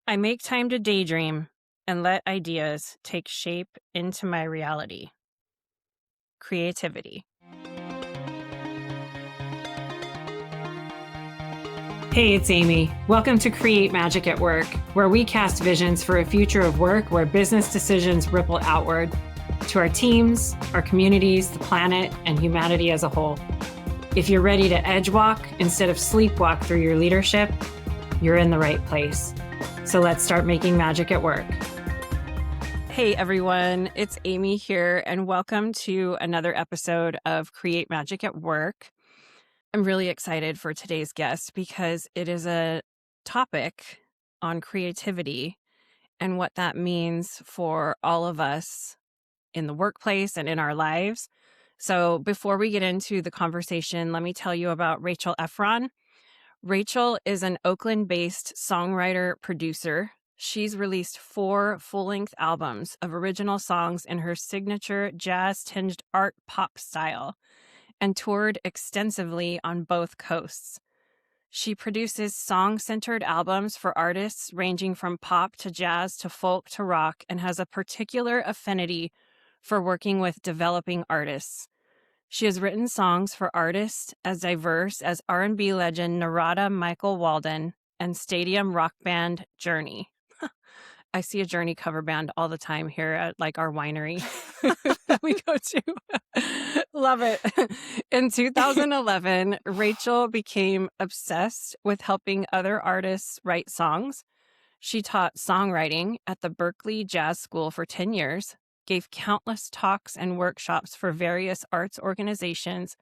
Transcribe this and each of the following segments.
I make time to daydream and let ideas take shape into my reality. Creativity. Hey, it's Amy. Welcome to Create Magic at Work, where we cast visions for a future of work where business decisions ripple outward to our teams, our communities, the planet, and humanity as a whole. If you're ready to edge walk instead of sleepwalk through your leadership, you're in the right place. So let's start making magic at work. Hey everyone, it's Amy here, and welcome to another episode of Create Magic at Work. I'm really excited for today's guest because it is a topic on creativity and what that means for all of us in the workplace and in our lives. So before we get into the conversation, let me tell you about Rachel Efron. Rachel is an Oakland-based songwriter producer. She's released 4 full-length albums of original songs in her signature jazz-tinged art pop style and toured extensively on both coasts. She produces song-centered albums for artists ranging from pop to jazz to folk to rock and has a particular affinity for working with developing artists. She has written songs for artists as diverse as R&B legend Narada Michael Walden and stadium rock band Journey. I see a Journey cover band all the time here at our winery that we go to. Love it. In 2011, Rachel became obsessed with helping other artists write songs. She taught songwriting at the Berklee Jazz School for 10 years, gave countless talks and workshops for various arts organizations,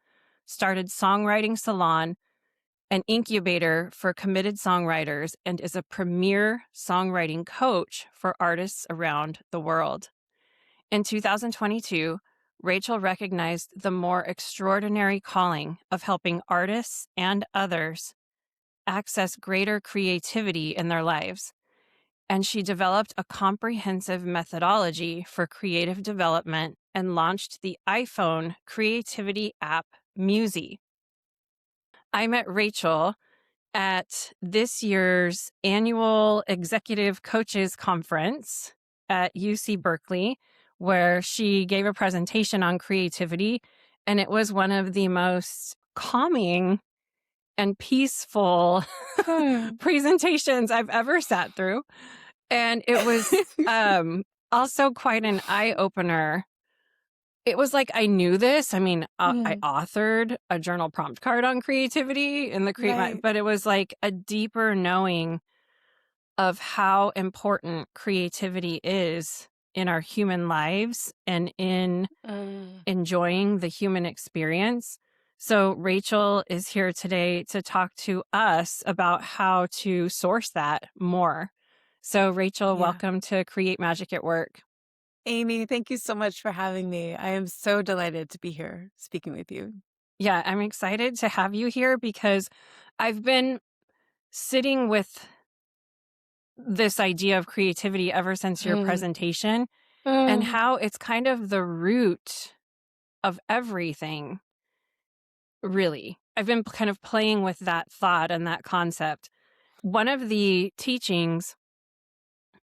started Songwriting Salon, an incubator for committed songwriters, and is a premier songwriting coach for artists around the world. In 2022, Rachel recognized the more extraordinary calling of helping artists and others access greater creativity in their lives. And she developed a comprehensive methodology for creative development and launched the iPhone creativity app, Musi. I met Rachel at this year's annual Executive Coaches Conference at UC Berkeley, where she gave a presentation on creativity, and it was one of the most calming and peaceful presentations I've ever sat through. And it was also quite an eye-opener. It was like I knew this. I mean, I authored a journal prompt card on creativity in the Right. but it was like a deeper knowing of how important creativity is in our human lives and in enjoying the human experience. So Rachel is here today to talk to us about how to source that more. So Rachel, Yeah. welcome to Create Magic at Work. Amy, thank you so much for having me. I am so delighted to be here speaking with you. Yeah, I'm excited to have you here because I've been sitting with this idea of creativity ever since your Mm. presentation and Mm. how it's kind of the root of everything, really. I've been kind of playing with that thought and that concept. One of the teachings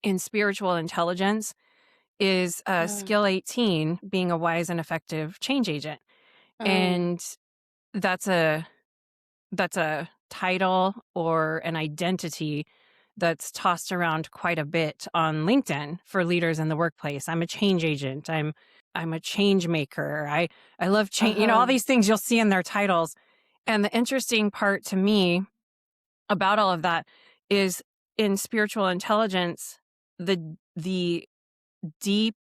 in spiritual intelligence is skill 18, being a wise and effective change agent. Mm. And that's a title or an identity that's tossed around quite a bit on LinkedIn for leaders in the workplace. I'm a change agent. I'm a change maker. I love change, all Uh-huh. these things you'll see in their titles. And the interesting part to me about all of that is in spiritual intelligence, the deep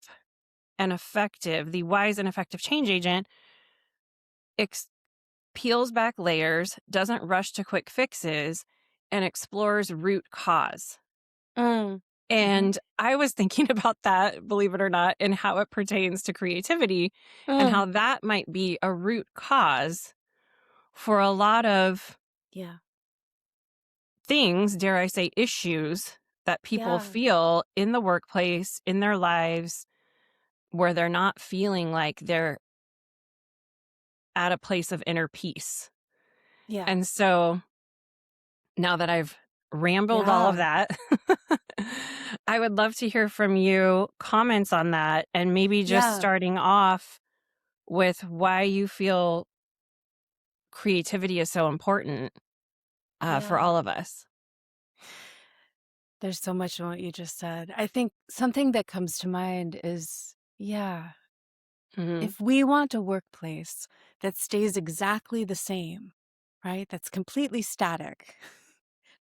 and effective, the wise and effective change agent peels back layers, doesn't rush to quick fixes, and explores root cause. Mm. Mhm. And I was thinking about that, believe it or not, and how it pertains to creativity and Mm. how that might be a root cause for a lot of Yeah. things, dare I say, issues that people Yeah. feel in the workplace, in their lives, where they're not feeling like they're at a place of inner peace. Yeah. And so now that I've rambled all of Yeah. that, I would love to hear from you comments on that, and maybe just Yeah, starting off with why you feel creativity is so important for yeah. all of us. There's so much in what you just said. I think something that comes to mind is, yeah, Hmm. if we want a workplace that stays exactly the same, right? That's completely static,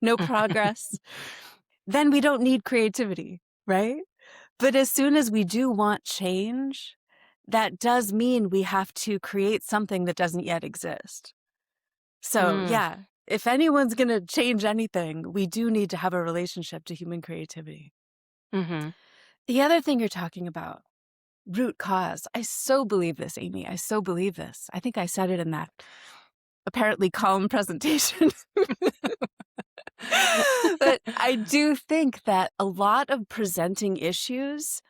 no progress, then we don't need creativity, right? But as soon as we do want change, that does mean we have to create something that doesn't yet exist. So, Mm, yeah, if anyone's going to change anything, we do need to have a relationship to human creativity. hmm. The other thing you're talking about, root cause. I so believe this, Amy. I so believe this. I think I said it in that apparently calm presentation. But I do think that a lot of presenting issues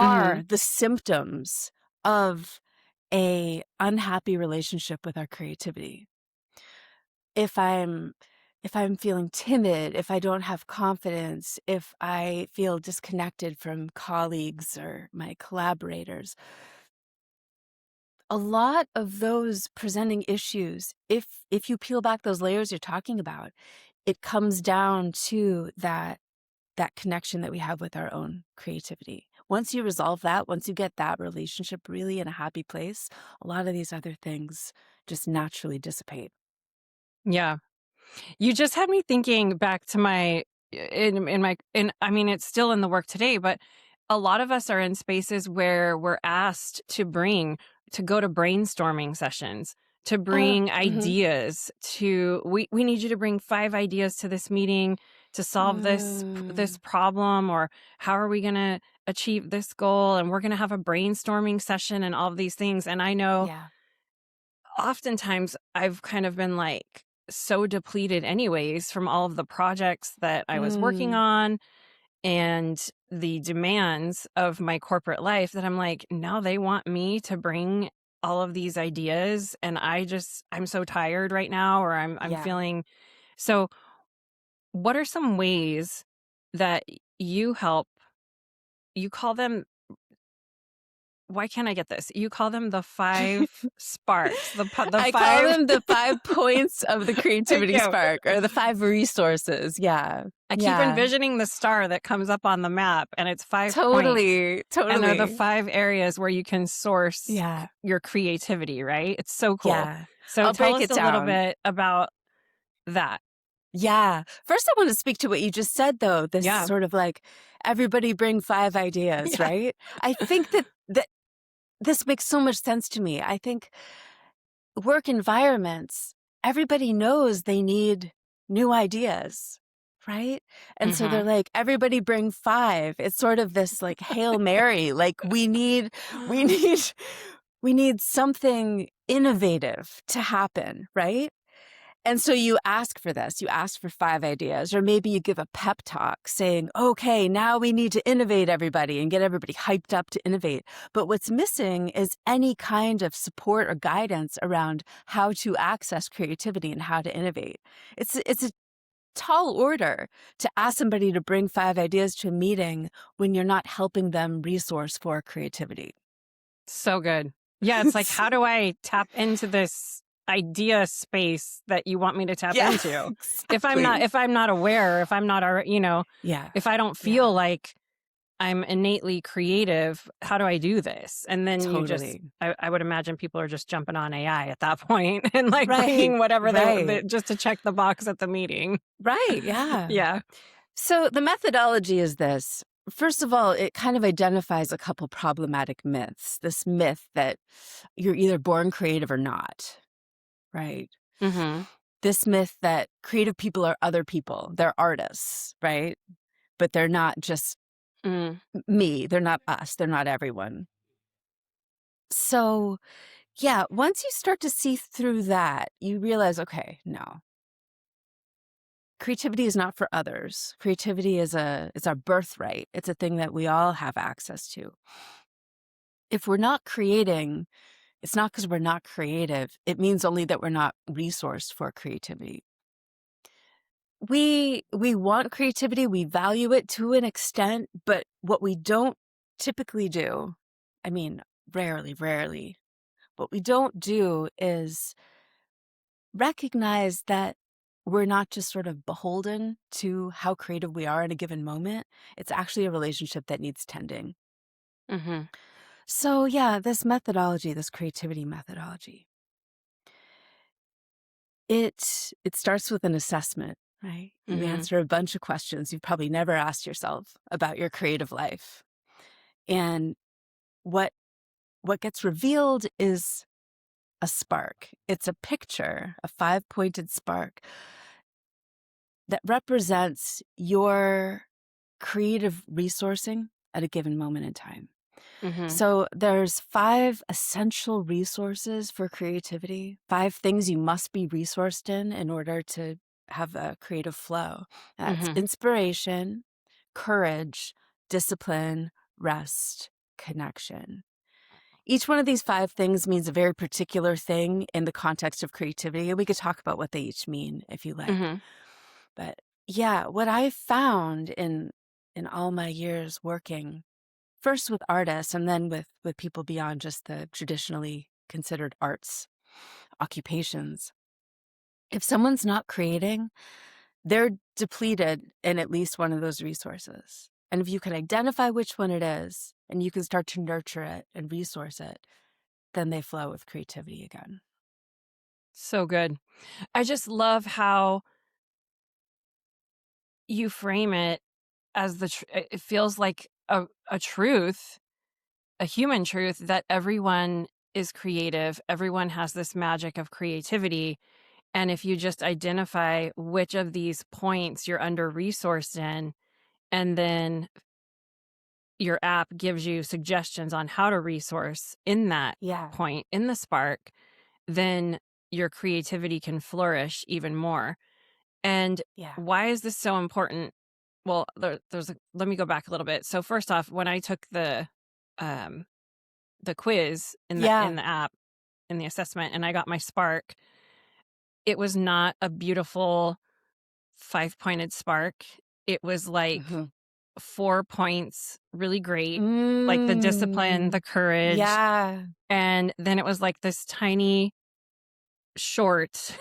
Hmm. are the symptoms of a unhappy relationship with our creativity. If I'm if I'm feeling timid, if I don't have confidence, if I feel disconnected from colleagues or my collaborators, a lot of those presenting issues, if you peel back those layers you're talking about, it comes down to that connection that we have with our own creativity. Once you resolve that, once you get that relationship really in a happy place, a lot of these other things just naturally dissipate. Yeah. You just had me thinking back to my in my in I mean it's still in the work today, but a lot of us are in spaces where we're asked to go to brainstorming sessions, to bring Mhm. ideas to we need you to bring 5 ideas to this meeting to solve this Mm, problem, or how are we going to achieve this goal, and we're going to have a brainstorming session and all of these things. And I know yeah. oftentimes I've kind of been like so depleted anyways from all of the projects that I was working Mm, on and the demands of my corporate life that I'm like, now they want me to bring all of these ideas, and I'm so tired right now, or I'm yeah. feeling so. What are some ways that you help? You call them, why can't I get this? You call them the 5 sparks, the I call five. them the 5 points of the Thank creativity you. spark or the 5 resources. Yeah. I keep Yeah. envisioning the star that comes up on the map, and it's 5 points, Totally. and they're the Totally. 5 areas where you can source Yeah. your creativity, right? It's so cool. Yeah. So I'll tell break us it a little down. bit about that. Yeah. First, I want to speak to what you just said, though. This Yeah. sort of like everybody bring 5 ideas, Yeah. right? I think that this makes so much sense to me. I think work environments, everybody knows they need new ideas, right? And so they're Mhm. like, everybody bring 5. It's sort of this like Hail Mary, like we need, we need something innovative to happen, right? And so you ask for this, you ask for 5 ideas, or maybe you give a pep talk saying, okay, now we need to innovate everybody and get everybody hyped up to innovate. But what's missing is any kind of support or guidance around how to access creativity and how to innovate. It's a tall order to ask somebody to bring 5 ideas to a meeting when you're not helping them resource for creativity. So good. Yeah, it's like, how do I tap into this idea space that you want me to tap Yeah, into? exactly. If I'm not aware, if I'm not already, Yeah, if I don't yeah, feel like I'm innately creative, how do I do this? And then totally. I would imagine people are just jumping on AI at that point and like Right, bringing whatever right. just to check the box at the meeting. Right, yeah. Yeah. So the methodology is this. First of all, it kind of identifies a couple problematic myths. This myth that you're either born creative or not, right? Mhm. This myth that creative people are other people. They're artists, right? But they're not just Mm. me. They're not us. They're not everyone. So, yeah, once you start to see through that, you realize, okay, no, creativity is not for others. Creativity is it's our birthright. It's a thing that we all have access to. If we're not creating, it's not because we're not creative. It means only that we're not resourced for creativity. we want creativity, we value it to an extent, but what we don't typically do, I mean, rarely, what we don't do is recognize that we're not just sort of beholden to how creative we are in a given moment. It's actually a relationship that needs tending. Mm-hmm. So yeah, this methodology, this creativity methodology, it starts with an assessment, right? You Mm-hmm. answer a bunch of questions you've probably never asked yourself about your creative life. And what what gets revealed is a spark. It's a picture, a five-pointed spark that represents your creative resourcing at a given moment in time. Mm-hmm. So there's five essential resources for creativity, five things you must be resourced in order to have a creative flow. That's Mm-hmm. inspiration, courage, discipline, rest, connection. Each one of these five things means a very particular thing in the context of creativity, and we could talk about what they each mean if you like. Mm-hmm. But yeah, what I found in all my years working first with artists and then with people beyond just the traditionally considered arts occupations, if someone's not creating, they're depleted in at least one of those resources. And if you can identify which one it is and you can start to nurture it and resource it, then they flow with creativity again. So good. I just love how you frame it as it feels like a truth, a human truth that everyone is creative. Everyone has this magic of creativity. And if you just identify which of these points you're under resourced in, and then your app gives you suggestions on how to resource in that Yeah. point, in the spark, then your creativity can flourish even more. And Yeah. why is this so important? Well, let me go back a little bit. So first off, when I took um, the quiz in Yeah. the app, in the assessment, and I got my spark, it was not a beautiful five-pointed spark. It was like Hmm. 4 points, really great, like the discipline, the Mm, courage, yeah. and then it was like this tiny short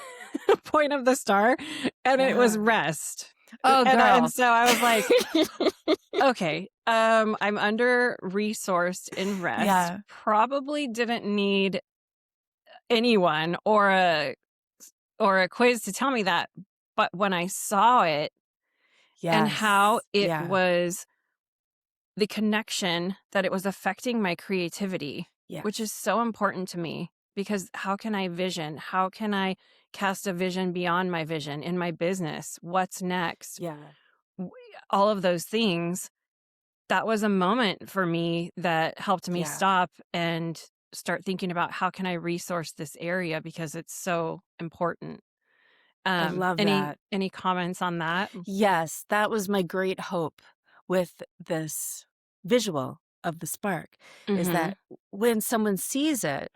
point of the star, and it was Yeah. rest. Oh, And girl. so I was like, okay, I'm under resourced in rest. Yeah. Probably didn't need anyone or a quiz to tell me that. But when I saw it and how Yes. it Yeah. was the connection that it was affecting my creativity, which is Yes. so important to me because how can I vision? How can I cast a vision beyond my vision in my business? What's next? Yeah. W- All of those things. That was a moment for me that helped me Yeah. stop and start thinking about how can I resource this area because it's so important. I love that. Any comments on that? Yes, that was my great hope with this visual of the spark is Mhm. that when someone sees it,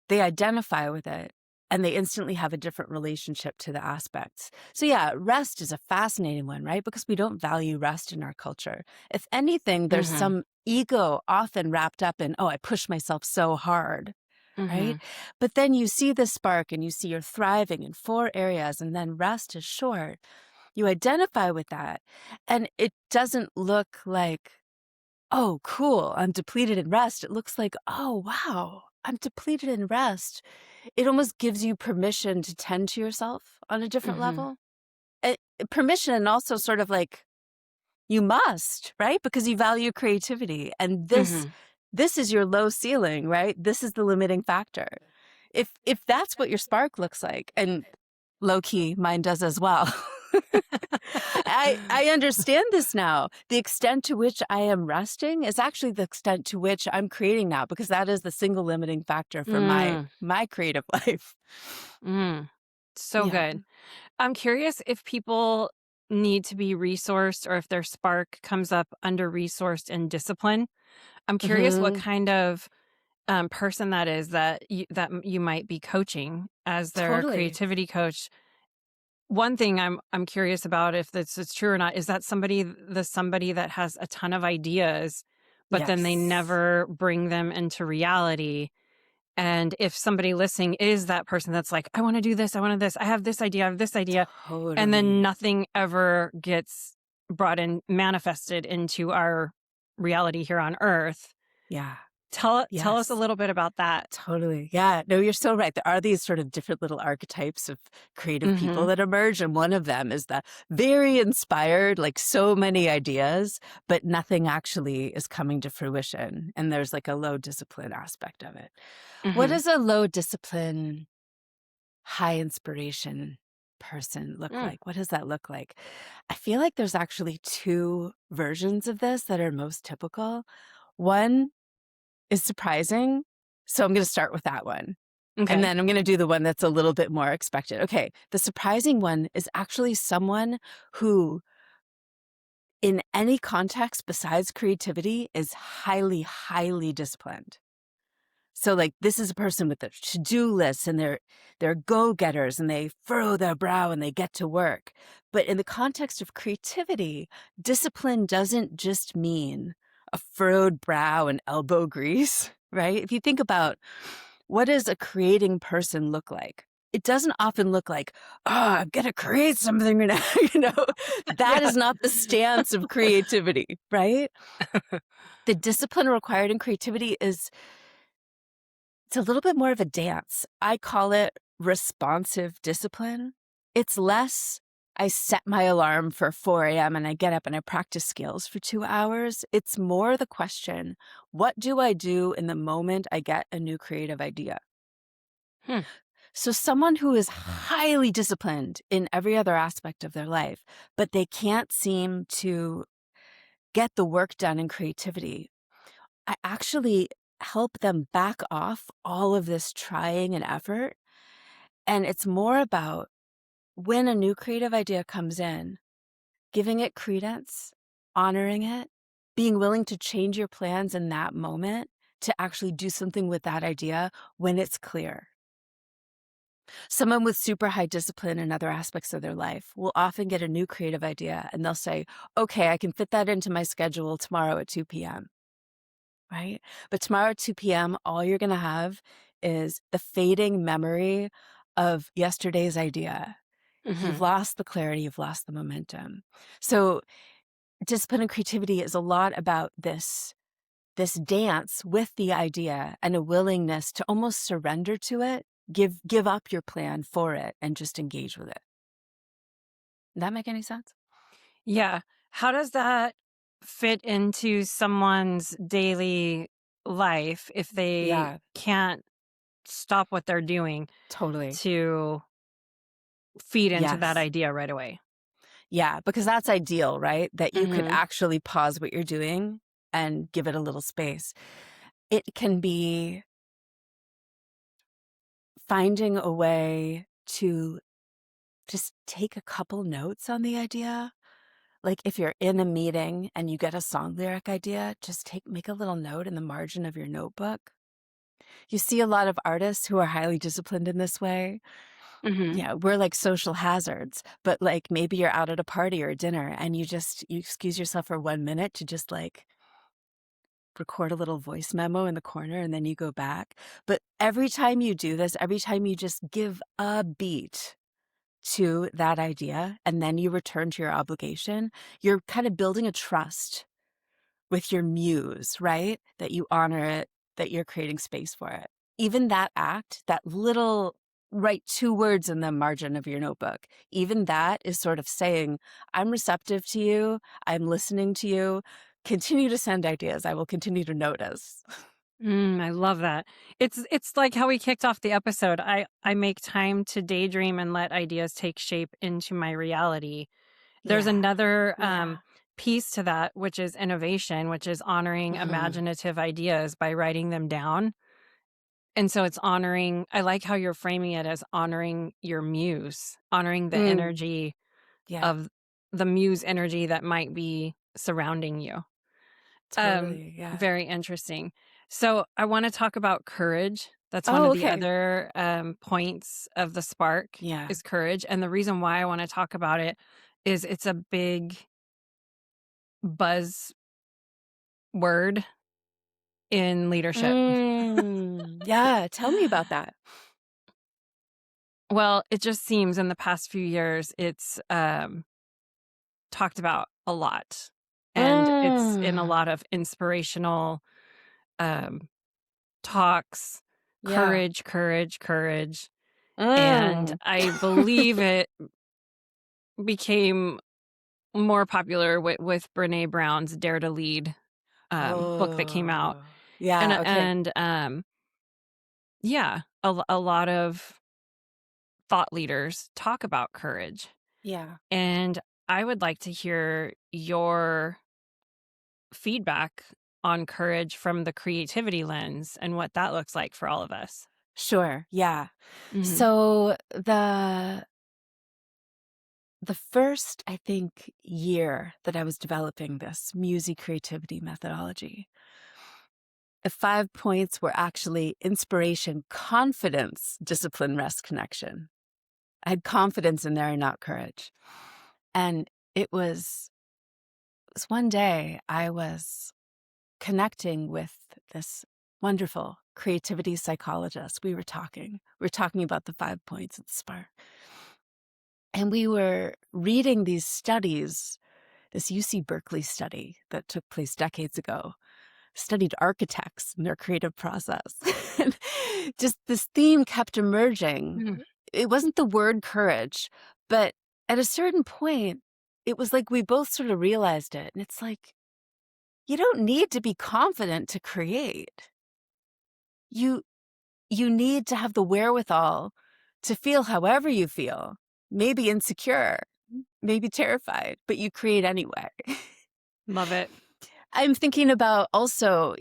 they identify with it and they instantly have a different relationship to the aspects. So yeah, rest is a fascinating one, right? Because we don't value rest in our culture. If anything, there's Mhm. some ego often wrapped up in, oh, I push myself so hard, right? Mhm. But then you see the spark and you see you're thriving in four areas and then rest is short. You identify with that and it doesn't look like, oh, cool, I'm depleted in rest. It looks like, oh, wow, I'm depleted in rest. It almost gives you permission to tend to yourself on a different Mhm. level. Eh, Permission and also sort of like you must, right? Because you value creativity and this Mhm. this is your low ceiling, right? This is the limiting factor. If that's what your spark looks like, and low key, mine does as well. I understand this now. The extent to which I am resting is actually the extent to which I'm creating now, because that is the single limiting factor for Mm. my creative life. Mm. So Yeah. good. I'm curious if people need to be resourced or if their spark comes up under resourced and discipline. I'm curious what Hmm. kind of person that is that you might be coaching as their Totally. creativity coach. one thing I'm curious about if this is true or not is that somebody that has a ton of ideas, but then they Yes. never bring them into reality. And if somebody listening is that person that's like, I want to do this, I want to this, I have this idea, I have this idea, and then Totally. nothing ever gets brought in, manifested into our reality here on Earth. Yeah. Tell us a Yes. little bit about that. Totally. Yeah. No, you're so right. There are these sort of different little archetypes of creative people Mhm. that emerge. And one of them is the very inspired, like so many ideas, but nothing actually is coming to fruition. And there's like a low discipline aspect of it. What Mhm. does a low discipline, high inspiration person look Mm. like? What does that look like? I feel like there's actually two versions of this that are most typical. One is surprising. So I'm going to start with that one. And Okay. then I'm going to do the one that's a little bit more expected. Okay. The surprising one is actually someone who, in any context besides creativity, is highly, highly disciplined. So, like, this is a person with a to-do list and they're go-getters and they furrow their brow and they get to work. But in the context of creativity, discipline doesn't just mean a furrowed brow and elbow grease, right? If you think about what does a creating person look like? It doesn't often look like, oh, I'm gonna create something, you know, that Yeah. is not the stance of creativity, right? The discipline required in creativity is it's a little bit more of a dance. I call it responsive discipline. It's less, I set my alarm for 4 a.m. and I get up and I practice skills for 2 hours. It's more the question, what do I do in the moment I get a new creative idea? Hmm. So, someone who is highly disciplined in every other aspect of their life, but they can't seem to get the work done in creativity, I actually help them back off all of this trying and effort. And it's more about when a new creative idea comes in, giving it credence, honoring it, being willing to change your plans in that moment to actually do something with that idea when it's clear. Someone with super high discipline in other aspects of their life will often get a new creative idea and they'll say, okay, I can fit that into my schedule tomorrow at 2 p.m. Right? But tomorrow at 2 p.m., all you're going to have is the fading memory of yesterday's idea. You've Mhm. lost the clarity, you've lost the momentum. So discipline and creativity is a lot about this dance with the idea and a willingness to almost surrender to it, give up your plan for it and just engage with it. Does that make any sense? Yeah. How does that fit into someone's daily life if they Yeah, can't stop what they're doing totally. to feed into that Yes. idea right away? Yeah, because that's ideal, right? That you could Mhm. actually pause what you're doing and give it a little space. It can be finding a way to just take a couple notes on the idea. Like if you're in a meeting and you get a song lyric idea, just make a little note in the margin of your notebook. You see a lot of artists who are highly disciplined in this way. Mhm. Yeah, we're like social hazards, but like maybe you're out at a party or a dinner and you excuse yourself for 1 minute to just like record a little voice memo in the corner and then you go back. But every time you do this, every time you just give a beat to that idea and then you return to your obligation, you're kind of building a trust with your muse, right? That you honor it, that you're creating space for it. Even that act, that little write 2 words in the margin of your notebook, even that is sort of saying, I'm receptive to you, I'm listening to you. Continue to send ideas. I will continue to notice. I love that. It's like how we kicked off the episode. I make time to daydream and let ideas take shape into my reality. There's Yeah. another Yeah. piece to that, which is innovation, which is honoring Mhm. imaginative ideas by writing them down. And so it's honoring, I like how you're framing it as honoring your muse, honoring the Mm. energy Yeah. of the muse energy that might be surrounding you. Um, Totally. Yeah. Very interesting. So I want to talk about courage. That's one Oh, of the okay. other points of the spark Yeah. is courage. And the reason why I want to talk about it is it's a big buzz word in leadership. Yeah, tell me about that. Well, it just seems in the past few years it's talked about a lot. And it's in a Mm. lot of inspirational um, talks, Yeah. courage, courage, courage. And Mm. I believe it became more popular with Brené Brown's Dare to Lead book that came out. Oh. Yeah, okay. And yeah, a lot of thought leaders talk about courage. Yeah. And I would like to hear your feedback on courage from the creativity lens and what that looks like for all of us. Sure. Yeah. Mhm. So the first, I think, year that I was developing this music creativity methodology, the 5 points were actually inspiration, confidence, discipline, rest, connection. I had confidence in there and not courage. And it was one day I was connecting with this wonderful creativity psychologist. We were talking about the 5 points of the spark. And we were reading these studies, this UC Berkeley study that took place decades ago, studied architects and their creative process. And just this theme kept emerging. Mm. It wasn't the word courage, but at a certain point, it was like we both sort of realized it. And it's like, you don't need to be confident to create. You you need to have the wherewithal to feel however you feel, maybe insecure, maybe terrified, but you create anyway. Love it. I'm thinking about also,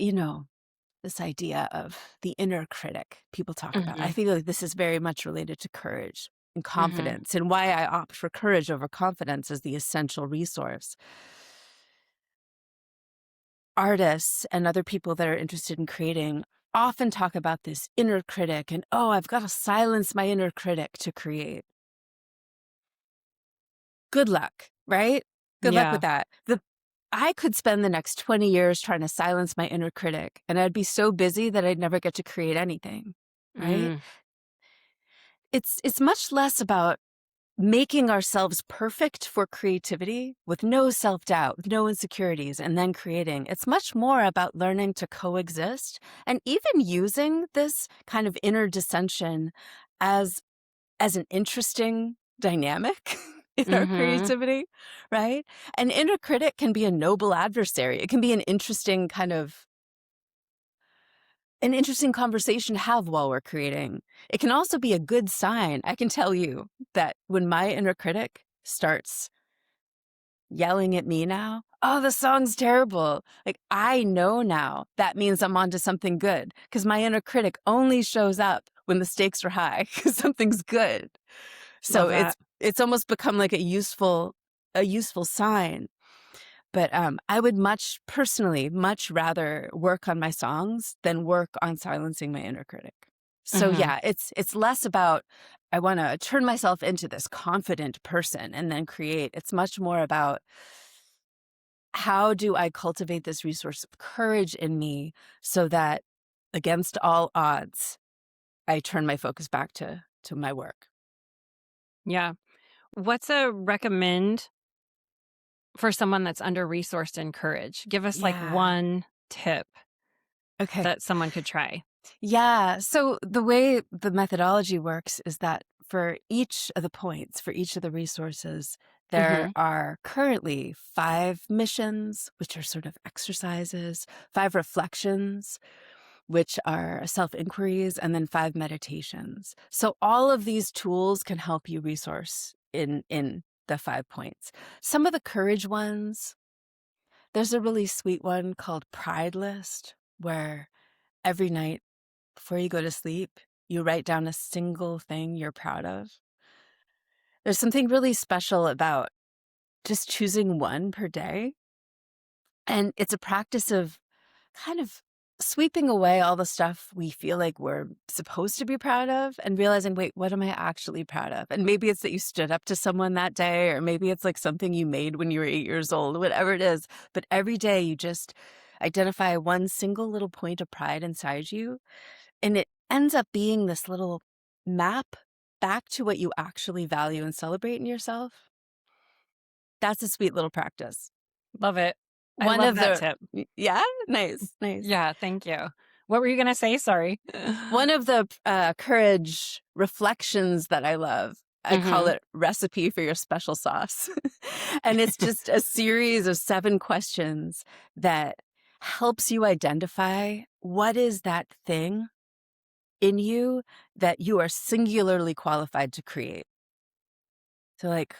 this idea of the inner critic people talk about. I Mhm. feel like this is very much related to courage and Mhm. confidence, and why I opt for courage over confidence as the essential resource. Artists and other people that are interested in creating often talk about this inner critic and, oh, I've got to silence my inner critic to create. Good luck, right? Good luck with Yeah. that. I could spend the next 20 years trying to silence my inner critic, and I'd be so busy that I'd never get to create anything, right? Mm. It's much less about making ourselves perfect for creativity with no self-doubt, with no insecurities, and then creating. It's much more about learning to coexist and even using this kind of inner dissension as an interesting dynamic in our Mhm. creativity, right? An inner critic can be a noble adversary. It can be an interesting conversation to have while we're creating. It can also be a good sign. I can tell you that when my inner critic starts yelling at me now, oh, the song's terrible. Like, I know now that means I'm onto something good, because my inner critic only shows up when the stakes are high because something's good. So Love it's that. it's almost become like a useful sign. But I would much rather work on my songs than work on silencing my inner critic. So Mhm. yeah, it's less about I want to turn myself into this confident person and then create. It's much more about how do I cultivate this resource of courage in me so that against all odds, I turn my focus back to my work. Yeah. What's a recommend for someone that's under-resourced in courage? Give us like Yeah. one tip Okay. that someone could try. Yeah. So the way the methodology works is that for each of the points, for each of the resources, there Mhm. are currently 5 missions, which are sort of exercises, 5 reflections, which are self inquiries, and then 5 meditations. So all of these tools can help you resource in the 5 points. Some of the courage ones, there's a really sweet one called Pride List, where every night before you go to sleep, you write down a single thing you're proud of. There's something really special about just choosing one per day. And it's a practice of kind of sweeping away all the stuff we feel like we're supposed to be proud of and realizing, wait, what am I actually proud of? And maybe it's that you stood up to someone that day, or maybe it's like something you made when you were 8 years old, whatever it is. But every day you just identify one single little point of pride inside you. And it ends up being this little map back to what you actually value and celebrate in yourself. That's a sweet little practice. Love it. I One love of that the, tip. yeah, nice, nice. Yeah, thank you. What were you going to say? Sorry. One of the courage reflections that I love, I call it Recipe for Your Special Sauce. And it's just a series of 7 questions that helps you identify what is that thing in you that you are singularly qualified to create. So like,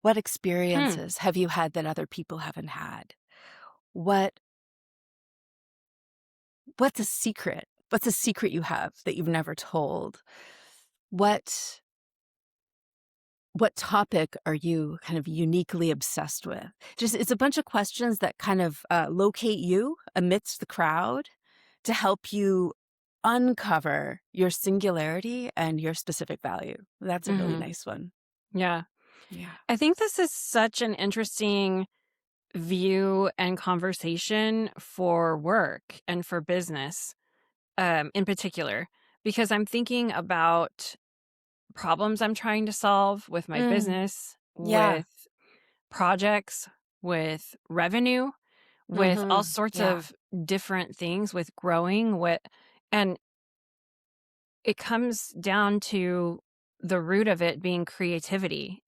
what experiences have you had that other people haven't had? What's a secret? What's a secret you have that you've never told? What topic are you kind of uniquely obsessed with? Just, it's a bunch of questions that kind of locate you amidst the crowd to help you uncover your singularity and your specific value. That's a really nice one. Yeah. Yeah. I think this is such an interesting view and conversation for work and for business, in particular, because I'm thinking about problems I'm trying to solve with my business, Yeah. with projects, with revenue, with all sorts Yeah. of different things, with growing, and it comes down to the root of it being creativity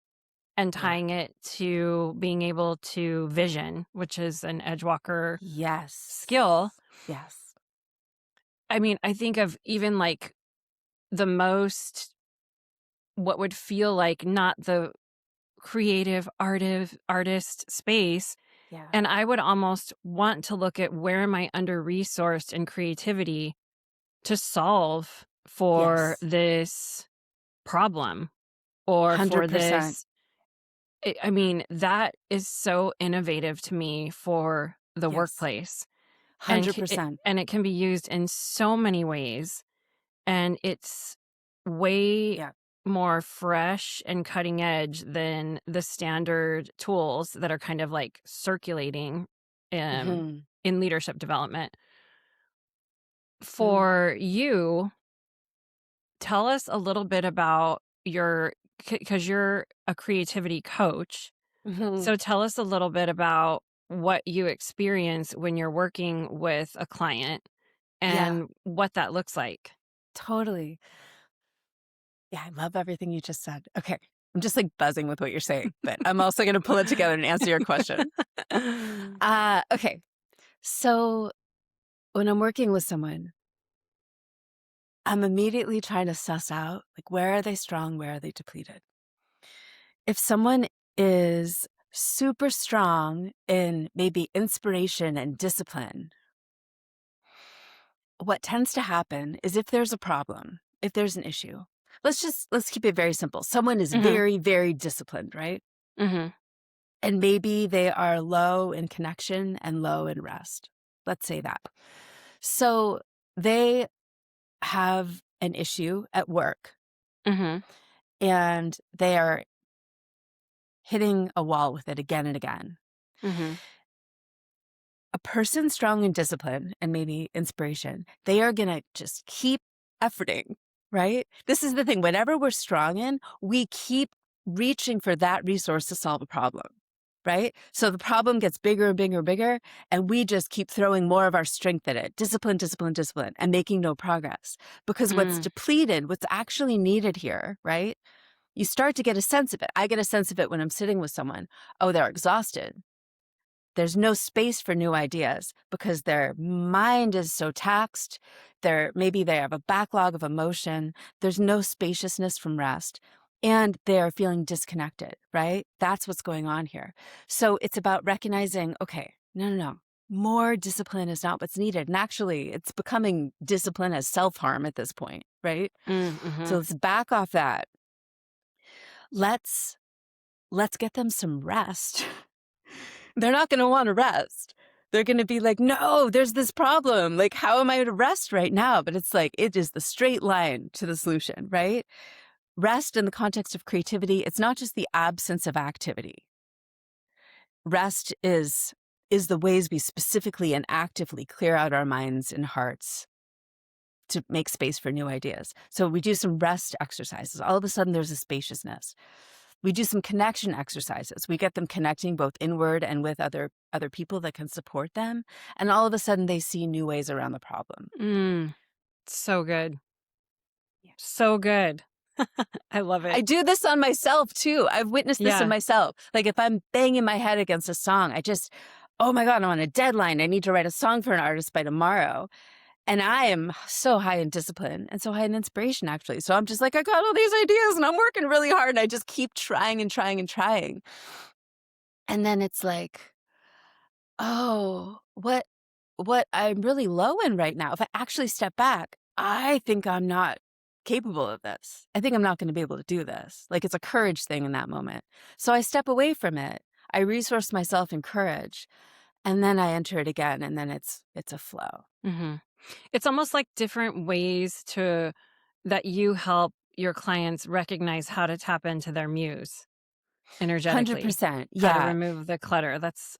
and Yeah. tying it to being able to vision, which is an Edgewalker Yes. skill. Yes. I mean, I think of even like the most, what would feel like not the creative artist space. Yeah. And I would almost want to look at where am I under resourced in creativity to solve for Yes. this problem or for 100%. this. I mean, that is so innovative to me for the Yes. workplace. And 100%. and it can be used in so many ways. And it's way Yeah. more fresh and cutting edge than the standard tools that are kind of like circulating in leadership development. For you, tell us a little bit about because you're a creativity coach. So tell us a little bit about what you experience when you're working with a client Yeah. and what that looks like. Totally. Yeah, I love everything you just said. Okay. I'm just like buzzing with what you're saying, but I'm also going to pull it together and answer your question. Okay. So when I'm working with someone, I'm immediately trying to suss out, like, where are they strong? Where are they depleted? If someone is super strong in maybe inspiration and discipline, what tends to happen is if there's a problem, if there's an issue, let's keep it very simple. Someone is very, very disciplined, right? And maybe they are low in connection and low in rest. Let's say that. So they have an issue at work and they are hitting a wall with it again and again. A person strong in discipline and maybe inspiration, they are going to just keep efforting, right? This is the thing. Whatever we're strong in, we keep reaching for that resource to solve a problem, right? So the problem gets bigger and bigger and bigger, and we just keep throwing more of our strength at it. Discipline, discipline, discipline, and making no progress. Because what's depleted, what's actually needed here, right? You start to get a sense of it. I get a sense of it when I'm sitting with someone. Oh, they're exhausted. There's no space for new ideas because their mind is so taxed. Maybe they have a backlog of emotion. There's no spaciousness from rest. And they're feeling disconnected, right? That's what's going on here. So it's about recognizing, okay, no. More discipline is not what's needed. And actually, it's becoming discipline as self-harm at this point, right? So let's back off that. Let's get them some rest. They're not going to want to rest. They're going to be like, no, there's this problem. Like, how am I to rest right now? But it's like, it is the straight line to the solution, right? Rest in the context of creativity, it's not just the absence of activity. Rest is the ways we specifically and actively clear out our minds and hearts to make space for new ideas. So we do some rest exercises. All of a sudden, there's a spaciousness. We do some connection exercises. We get them connecting both inward and with other people that can support them. And all of a sudden, they see new ways around the problem. So good. So good. I love it. I do this on myself, too. I've witnessed this in Yeah. myself. Like if I'm banging my head against a song, oh my God, I'm on a deadline. I need to write a song for an artist by tomorrow. And I am so high in discipline and so high in inspiration, actually. So I'm just like, I got all these ideas and I'm working really hard. And I just keep trying and trying and trying. And then it's like, oh, what I'm really low in right now, if I actually step back, I think I'm not capable of this. I think I'm not going to be able to do this. Like it's a courage thing in that moment. So I step away from it. I resource myself in courage. And then I enter it again. And then it's a flow. Mm-hmm. It's almost like different ways that you help your clients recognize how to tap into their muse energetically. 100%. How to remove the clutter. That's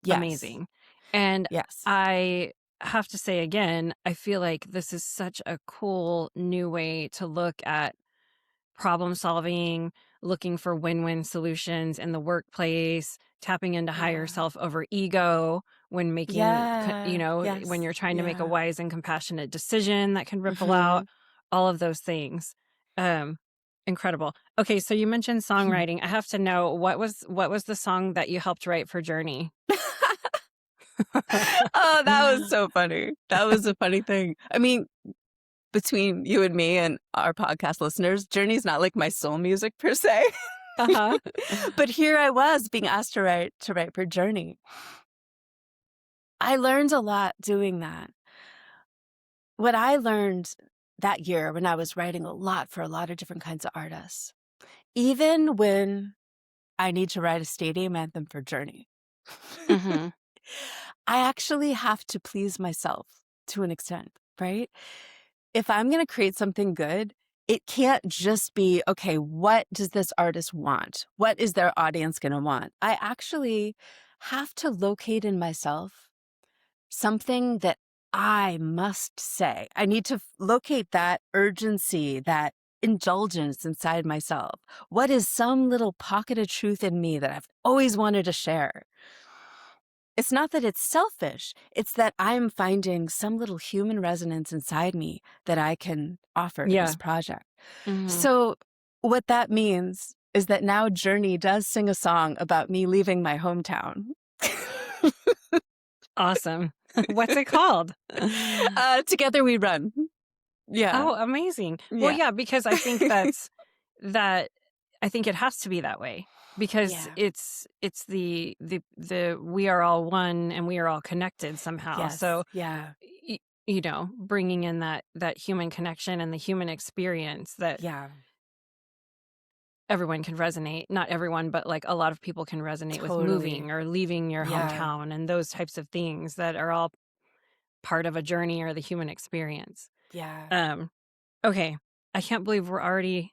amazing. And yes. I have to say again, I feel like this is such a cool new way to look at problem solving, looking for win-win solutions in the workplace, tapping into higher self over ego when making, when you're trying to make a wise and compassionate decision that can ripple out, all of those things. Incredible. Okay, so you mentioned songwriting. I have to know, what was the song that you helped write for Journey? Oh, that was so funny. That was a funny thing. I mean, between you and me and our podcast listeners, Journey's not like my soul music per se. But here I was being asked to write for Journey. I learned a lot doing that. What I learned that year when I was writing a lot for a lot of different kinds of artists, even when I need to write a stadium anthem for Journey, I actually have to please myself to an extent, right? If I'm going to create something good, it can't just be, okay, what does this artist want? What is their audience going to want? I actually have to locate in myself something that I must say. I need to locate that urgency, that indulgence inside myself. What is some little pocket of truth in me that I've always wanted to share? It's not that it's selfish. It's that I'm finding some little human resonance inside me that I can offer to this project. So what that means is that now Journey does sing a song about me leaving my hometown. Awesome. What's it called? Together We Run. Yeah. Oh, amazing. Well, yeah, because I think I think it has to be that way. Because it's the we are all one and we are all connected somehow. Yes. So bringing in that human connection and the human experience that everyone can resonate. Not everyone, but like a lot of people can resonate with moving or leaving your hometown and those types of things that are all part of a journey or the human experience. Yeah. Okay, I can't believe we're already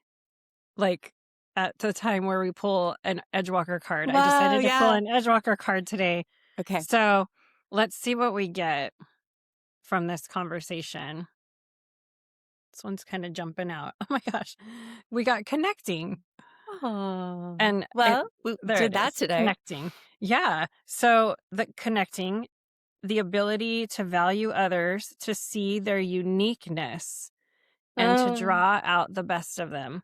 like at the time where we pull an Edgewalker card. I decided to pull an Edgewalker card today. Okay. So let's see what we get from this conversation. This one's kind of jumping out. Oh my gosh. We got connecting. Oh. And we did that today. Connecting. Yeah. So the connecting, the ability to value others, to see their uniqueness, and to draw out the best of them.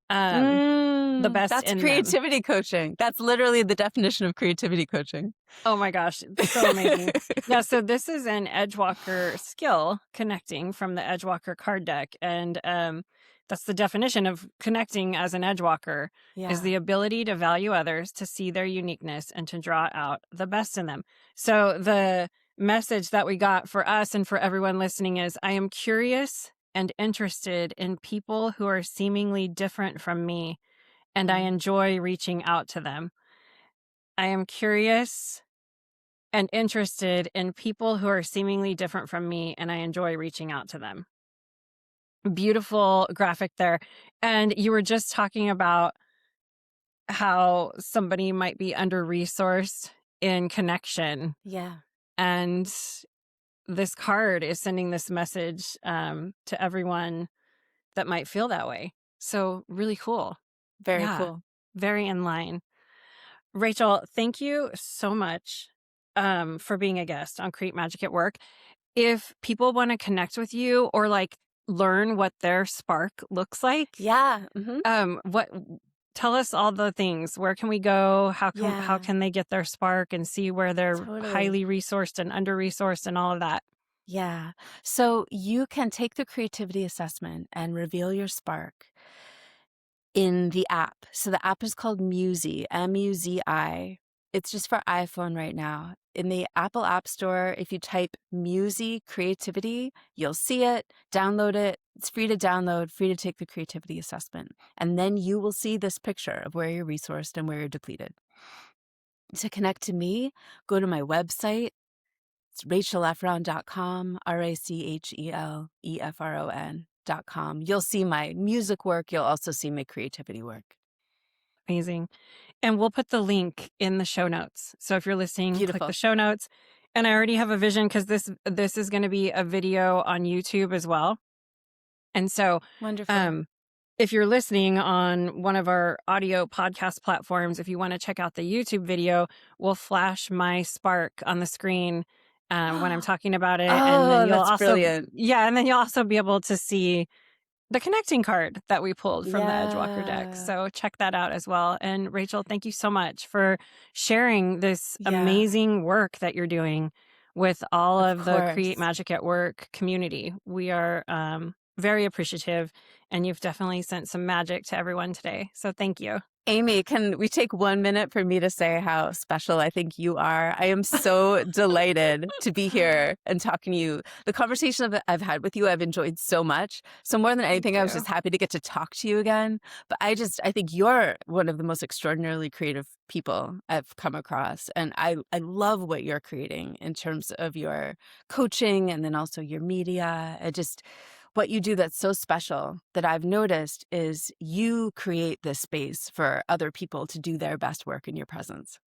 The best that's in creativity them. Coaching. That's literally the definition of creativity coaching. Oh my gosh, so amazing. Yeah, so this is an Edgewalker skill, connecting, from the Edgewalker card deck. And that's the definition of connecting as an Edgewalker, is the ability to value others, to see their uniqueness, and to draw out the best in them. So the message that we got for us and for everyone listening is, I am curious and interested in people who are seemingly different from me, and I enjoy reaching out to them. I am curious and interested in people who are seemingly different from me, and I enjoy reaching out to them. Beautiful graphic there. And you were just talking about how somebody might be under-resourced in connection. Yeah. And this card is sending this message to everyone that might feel that way. So really cool. Very Yeah, cool. very in line. Rachel, thank you so much for being a guest on Create Magic at Work. If people want to connect with you or like learn what their spark looks like, Yeah. what tell us all the things. Where can we go? How Yeah. can they get their spark and see where they're highly Totally. resourced and under-resourced and all of that? Yeah. So you can take the creativity assessment and reveal your spark in the app. So the app is called Muzi, Muzi. It's just for iPhone right now. In the Apple App Store, if you type Muzi Creativity, you'll see it, download it. It's free to download, free to take the creativity assessment. And then you will see this picture of where you're resourced and where you're depleted. To connect to me, go to my website. It's rachelefron.com, RACHELEFRON.com. You'll see my music work. You'll also see my creativity work. Amazing. And we'll put the link in the show notes. So if you're listening, click Beautiful. the show notes. And I already have a vision because this is going to be a video on YouTube as well. And so Wonderful. if you're listening on one of our audio podcast platforms, if you want to check out the YouTube video, we'll flash my spark on the screen when I'm talking about it. And then Oh, you'll that's also, brilliant. and then you'll also be able to see the connecting card that we pulled from the Edgewalker deck. Yeah. So check that out as well. And Rachel, thank you so much for sharing this Yeah. amazing work that you're doing with all of the course. Create Magic at Work community. We are very appreciative, and you've definitely sent some magic to everyone today. So thank you. Amy, can we take 1 minute for me to say how special I think you are? I am so delighted to be here and talking to you. The conversation I've had with you, I've enjoyed so much. So more than anything, I was just happy to get to talk to you again. But I think you're one of the most extraordinarily creative people I've come across. And I love what you're creating in terms of your coaching and then also your media. What you do that's so special that I've noticed is you create this space for other people to do their best work in your presence.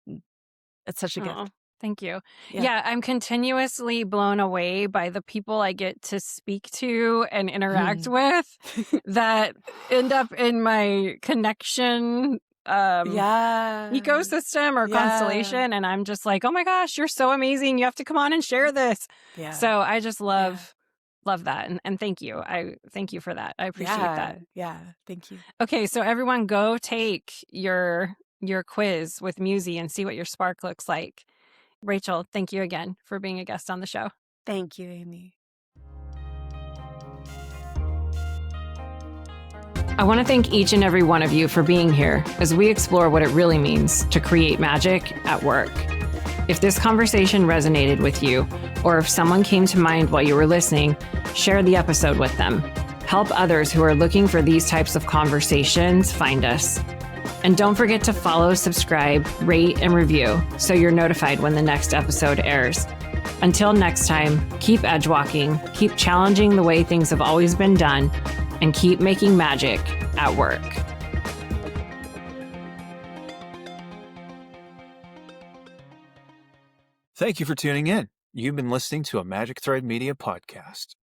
It's such a gift. Thank you. Yeah, I'm continuously blown away by the people I get to speak to and interact with that end up in my connection ecosystem or constellation. And I'm just like, oh my gosh, you're so amazing. You have to come on and share this. Yeah. So I just love that. And thank you. I thank you for that. I appreciate that. Yeah. Thank you. Okay. So everyone go take your quiz with Muzi and see what your spark looks like. Rachel, thank you again for being a guest on the show. Thank you, Amy. I want to thank each and every one of you for being here as we explore what it really means to create magic at work. If this conversation resonated with you, or if someone came to mind while you were listening, share the episode with them. Help others who are looking for these types of conversations find us. And don't forget to follow, subscribe, rate, and review so you're notified when the next episode airs. Until next time, keep edge walking, keep challenging the way things have always been done, and keep making magic at work. Thank you for tuning in. You've been listening to a Magic Thread Media podcast.